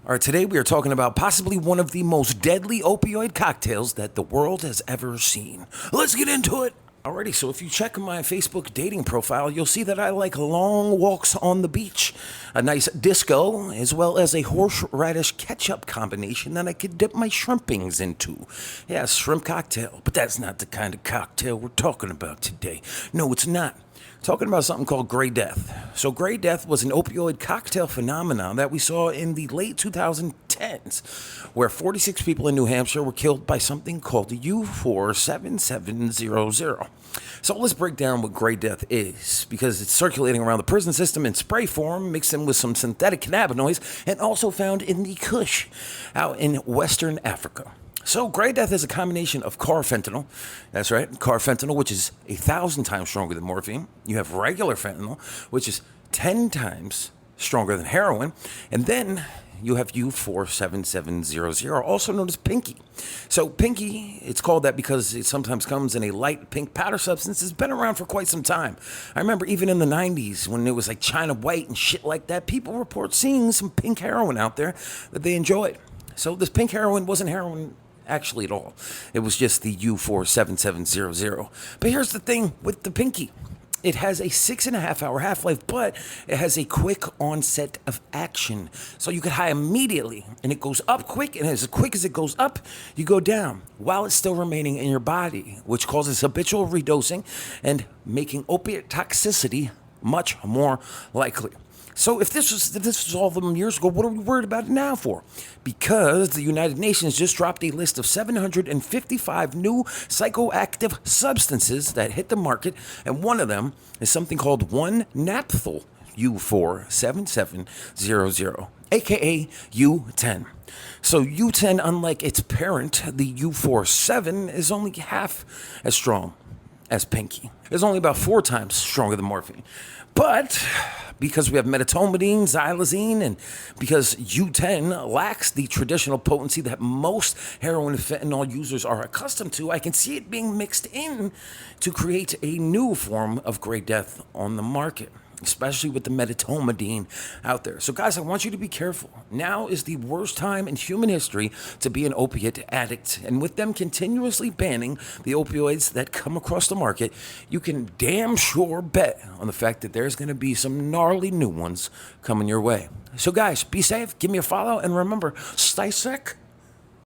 All right, today we are talking about possibly one of the most deadly opioid cocktails that the world has ever seen. Let's get into it. Alrighty, so if you check my Facebook dating profile, you'll see that I like long walks on the beach, a nice disco, as well as a horseradish ketchup combination that I could dip my shrimpings into. Yeah, shrimp cocktail, but that's not the kind of cocktail we're talking about today. No, it's not. Talking about something called Gray Death. So, Gray Death was an opioid cocktail phenomenon that we saw in the late 2010s, where 46 people in New Hampshire were killed by something called U47700. So, let's break down what Gray Death is, because it's circulating around the prison system in spray form, mixed in with some synthetic cannabinoids, and also found in the Kush out in Western Africa. So, Gray Death is a combination of carfentanil. That's right, carfentanil, which is 1,000 times stronger than morphine. You have regular fentanyl, which is 10 times stronger than heroin. And then you have U47700, also known as Pinky. So, Pinky, it's called that because it sometimes comes in a light pink powder substance. It's been around for quite some time. I remember even in the 90s when it was like China White and shit like that, people report seeing some pink heroin out there that they enjoyed. So, this pink heroin wasn't heroin actually at all. It was just the U47700. But here's the thing with the Pinky. It has a 6.5 hour half-life, but it has a quick onset of action. So you get high immediately, and it goes up quick, and as quick as it goes up, you go down while it's still remaining in your body, which causes habitual redosing and making opiate toxicity much more likely. So if this was all of them years ago, what are we worried about it now for? Because the United Nations just dropped a list of 755 new psychoactive substances that hit the market, and one of them is something called 1-naphthol U47700, aka U10. So U10, unlike its parent, the U47, is only half as strong as Pinky. It's only about 4 times stronger than morphine. But because we have medetomidine, xylazine, and because U10 lacks the traditional potency that most heroin and fentanyl users are accustomed to, I can see it being mixed in to create a new form of Gray Death on the market, especially with the medetomidine out there. So guys, I want you to be careful. Now is the worst time in human history to be an opiate addict. And with them continuously banning the opioids that come across the market, you can damn sure bet on the fact that there's going to be some gnarly new ones coming your way. So guys, be safe, give me a follow, and remember, stay sick